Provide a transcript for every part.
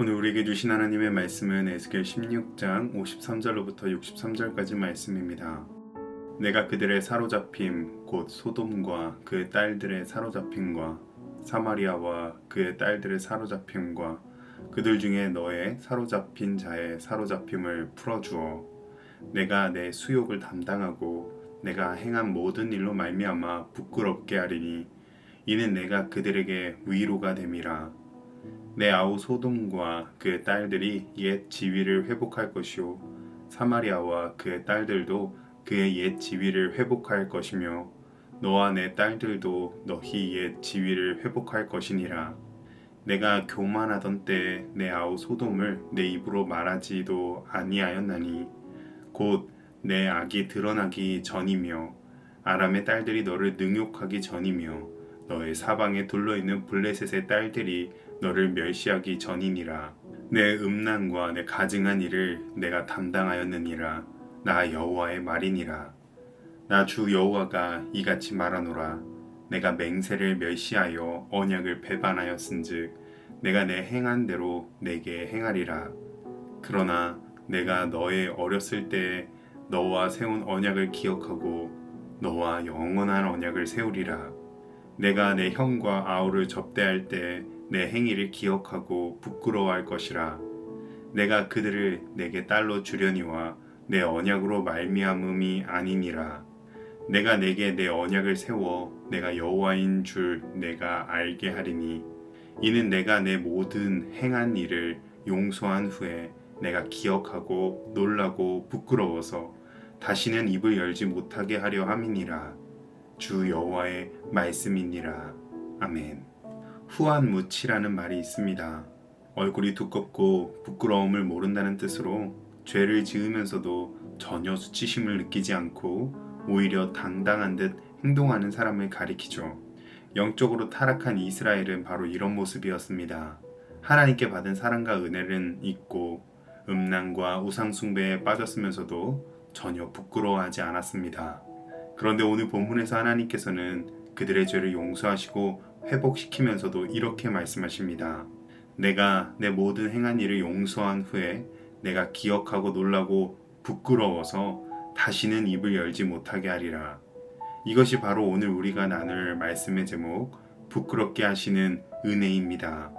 오늘 우리에게 주신 하나님의 말씀은 에스겔 16장 53절로부터 63절까지 말씀입니다. 내가 그들의 사로잡힘 곧 소돔과 그의 딸들의 사로잡힘과 사마리아와 그의 딸들의 사로잡힘과 그들 중에 너의 사로잡힌 자의 사로잡힘을 풀어주어 내가 내 수욕을 담당하고 내가 행한 모든 일로 말미암아 부끄럽게 하리니 이는 내가 그들에게 위로가 됨이라. 내 아우 소돔과 그의 딸들이 옛 지위를 회복할 것이요 사마리아와 그의 딸들도 그의 옛 지위를 회복할 것이며 너와 내 딸들도 너희 옛 지위를 회복할 것이니라. 내가 교만하던 때에 내 아우 소돔을 내 입으로 말하지도 아니하였나니 곧 내 악이 드러나기 전이며 아람의 딸들이 너를 능욕하기 전이며 너의 사방에 둘러있는 블레셋의 딸들이 너를 멸시하기 전이니라. 내 음란과 내 가증한 일을 내가 담당하였느니라. 나 여호와의 말이니라. 나 주 여호와가 이같이 말하노라. 내가 맹세를 멸시하여 언약을 배반하였은즉 내가 내 행한 대로 내게 행하리라. 그러나 내가 너의 어렸을 때에 너와 세운 언약을 기억하고 너와 영원한 언약을 세우리라. 내가 내 형과 아우를 접대할 때 내 행위를 기억하고 부끄러워할 것이라. 내가 그들을 내게 딸로 주려니와 내 언약으로 말미암음이 아니니라. 내가 내게 내 언약을 세워 내가 여호와인 줄 내가 알게 하리니 이는 내가 내 모든 행한 일을 용서한 후에 내가 기억하고 놀라고 부끄러워서 다시는 입을 열지 못하게 하려 함이니라. 주 여호와의 말씀이니라. 아멘. 후한무치라는 말이 있습니다. 얼굴이 두껍고 부끄러움을 모른다는 뜻으로 죄를 지으면서도 전혀 수치심을 느끼지 않고 오히려 당당한 듯 행동하는 사람을 가리키죠. 영적으로 타락한 이스라엘은 바로 이런 모습이었습니다. 하나님께 받은 사랑과 은혜는 있고 음란과 우상숭배에 빠졌으면서도 전혀 부끄러워하지 않았습니다. 그런데 오늘 본문에서 하나님께서는 그들의 죄를 용서하시고 회복시키면서도 이렇게 말씀하십니다. 내가 내 모든 행한 일을 용서한 후에 내가 기억하고 놀라고 부끄러워서 다시는 입을 열지 못하게 하리라. 이것이 바로 오늘 우리가 나눌 말씀의 제목, 부끄럽게 하시는 은혜입니다.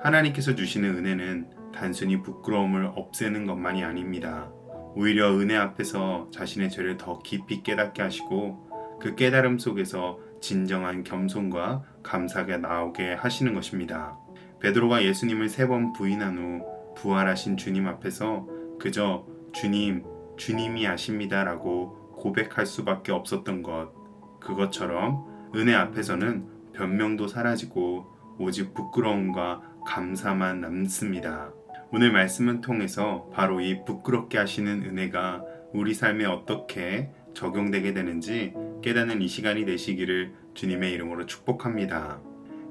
하나님께서 주시는 은혜는 단순히 부끄러움을 없애는 것만이 아닙니다. 오히려 은혜 앞에서 자신의 죄를 더 깊이 깨닫게 하시고 그 깨달음 속에서 진정한 겸손과 감사가 나오게 하시는 것입니다. 베드로가 예수님을 3번 부인한 후 부활하신 주님 앞에서 그저 주님, 주님이 아십니다 라고 고백할 수밖에 없었던 것, 그것처럼 은혜 앞에서는 변명도 사라지고 오직 부끄러움과 감사만 남습니다. 오늘 말씀을 통해서 바로 이 부끄럽게 하시는 은혜가 우리 삶에 어떻게 적용되게 되는지 깨닫는 이 시간이 되시기를 주님의 이름으로 축복합니다.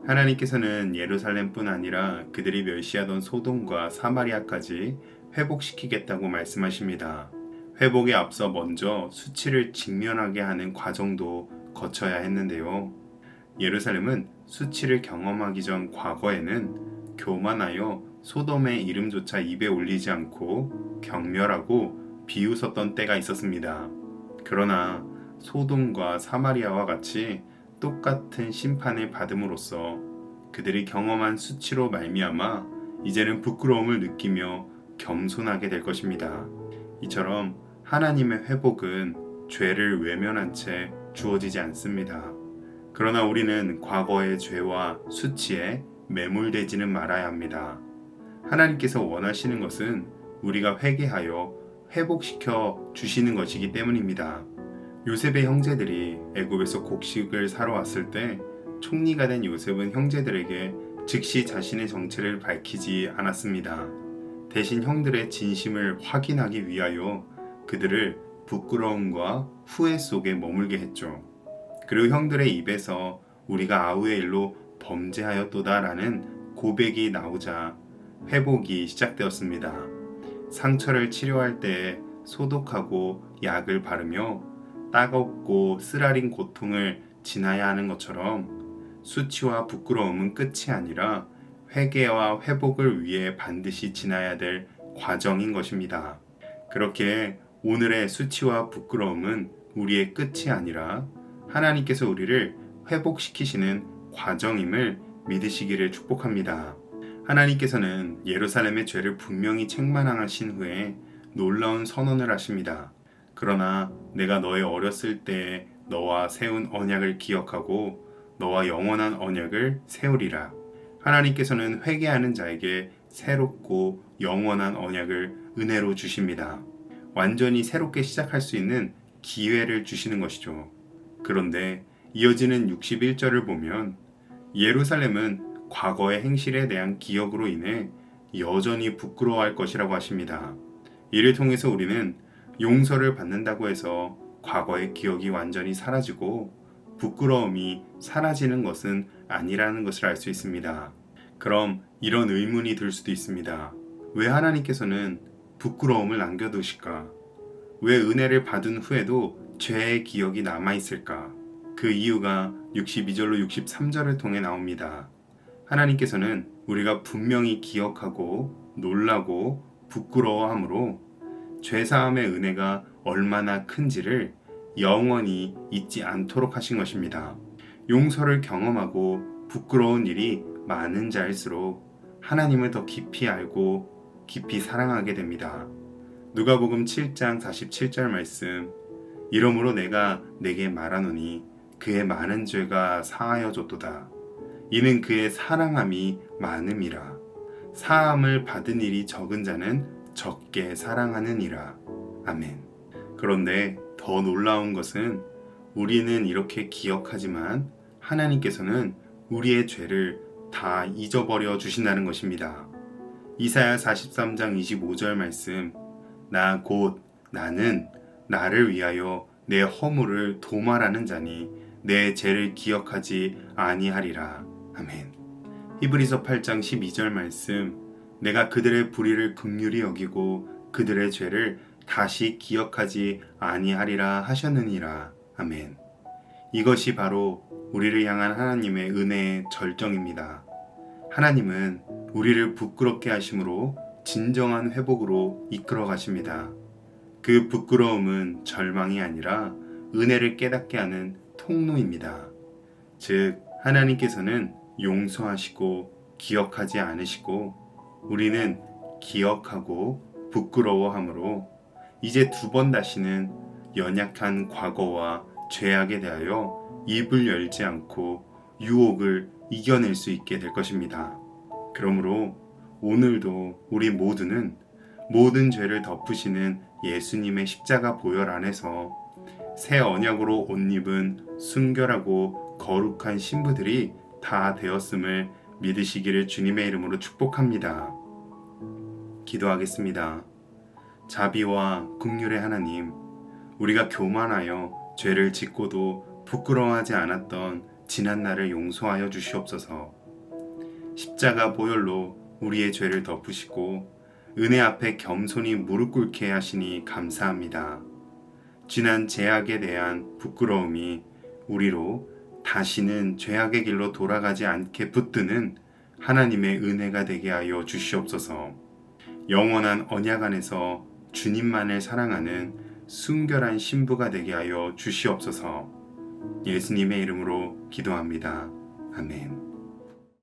하나님께서는 예루살렘뿐 아니라 그들이 멸시하던 소돔과 사마리아까지 회복시키겠다고 말씀하십니다. 회복에 앞서 먼저 수치를 직면하게 하는 과정도 거쳐야 했는데요. 예루살렘은 수치를 경험하기 전 과거에는 교만하여 소돔의 이름조차 입에 올리지 않고 경멸하고 비웃었던 때가 있었습니다. 그러나 소돔과 사마리아와 같이 똑같은 심판을 받음으로써 그들이 경험한 수치로 말미암아 이제는 부끄러움을 느끼며 겸손하게 될 것입니다. 이처럼 하나님의 회복은 죄를 외면한 채 주어지지 않습니다. 그러나 우리는 과거의 죄와 수치에 매몰되지는 말아야 합니다. 하나님께서 원하시는 것은 우리가 회개하여 회복시켜 주시는 것이기 때문입니다. 요셉의 형제들이 애굽에서 곡식을 사러 왔을 때 총리가 된 요셉은 형제들에게 즉시 자신의 정체를 밝히지 않았습니다. 대신 형들의 진심을 확인하기 위하여 그들을 부끄러움과 후회 속에 머물게 했죠. 그리고 형들의 입에서 우리가 아우의 일로 범죄하였도다라는 고백이 나오자 회복이 시작되었습니다. 상처를 치료할 때 소독하고 약을 바르며 따갑고 쓰라린 고통을 지나야 하는 것처럼 수치와 부끄러움은 끝이 아니라 회개와 회복을 위해 반드시 지나야 될 과정인 것입니다. 그렇게 오늘의 수치와 부끄러움은 우리의 끝이 아니라 하나님께서 우리를 회복시키시는 과정임을 믿으시기를 축복합니다. 하나님께서는 예루살렘의 죄를 분명히 책망하신 후에 놀라운 선언을 하십니다. 그러나 내가 너의 어렸을 때에 너와 세운 언약을 기억하고 너와 영원한 언약을 세우리라. 하나님께서는 회개하는 자에게 새롭고 영원한 언약을 은혜로 주십니다. 완전히 새롭게 시작할 수 있는 기회를 주시는 것이죠. 그런데 이어지는 61절을 보면 예루살렘은 과거의 행실에 대한 기억으로 인해 여전히 부끄러워할 것이라고 하십니다. 이를 통해서 우리는 용서를 받는다고 해서 과거의 기억이 완전히 사라지고 부끄러움이 사라지는 것은 아니라는 것을 알 수 있습니다. 그럼 이런 의문이 들 수도 있습니다. 왜 하나님께서는 부끄러움을 남겨두실까? 왜 은혜를 받은 후에도 죄의 기억이 남아있을까? 그 이유가 62절로 63절을 통해 나옵니다. 하나님께서는 우리가 분명히 기억하고 놀라고 부끄러워하므로 죄사함의 은혜가 얼마나 큰지를 영원히 잊지 않도록 하신 것입니다. 용서를 경험하고 부끄러운 일이 많은 자일수록 하나님을 더 깊이 알고 깊이 사랑하게 됩니다. 누가복음 7장 47절 말씀, 이러므로 내가 내게 말하노니 그의 많은 죄가 사하여 줬도다. 이는 그의 사랑함이 많음이라. 사함을 받은 일이 적은 자는 적게 사랑하느니라. 아멘. 그런데 더 놀라운 것은 우리는 이렇게 기억하지만 하나님께서는 우리의 죄를 다 잊어버려 주신다는 것입니다. 이사야 43장 25절 말씀, 나 곧 나는 나를 위하여 내 허물을 도말하는 자니 내 죄를 기억하지 아니하리라. 아멘. 히브리서 8장 12절 말씀, 내가 그들의 불의를 긍휼히 여기고 그들의 죄를 다시 기억하지 아니하리라 하셨느니라. 아멘. 이것이 바로 우리를 향한 하나님의 은혜의 절정입니다. 하나님은 우리를 부끄럽게 하심으로 진정한 회복으로 이끌어 가십니다. 그 부끄러움은 절망이 아니라 은혜를 깨닫게 하는 통로입니다. 즉, 하나님께서는 용서하시고 기억하지 않으시고 우리는 기억하고 부끄러워함으로 이제 두 번 다시는 연약한 과거와 죄악에 대하여 입을 열지 않고 유혹을 이겨낼 수 있게 될 것입니다. 그러므로 오늘도 우리 모두는 모든 죄를 덮으시는 예수님의 십자가 보혈 안에서 새 언약으로 옷 입은 순결하고 거룩한 신부들이 다 되었음을 믿으시기를 주님의 이름으로 축복합니다. 기도하겠습니다. 자비와 긍휼의 하나님, 우리가 교만하여 죄를 짓고도 부끄러워하지 않았던 지난 날을 용서하여 주시옵소서. 십자가 보혈로 우리의 죄를 덮으시고 은혜 앞에 겸손히 무릎 꿇게 하시니 감사합니다. 지난 죄악에 대한 부끄러움이 우리로 다시는 죄악의 길로 돌아가지 않게 붙드는 하나님의 은혜가 되게 하여 주시옵소서. 영원한 언약 안에서 주님만을 사랑하는 순결한 신부가 되게 하여 주시옵소서. 예수님의 이름으로 기도합니다. 아멘.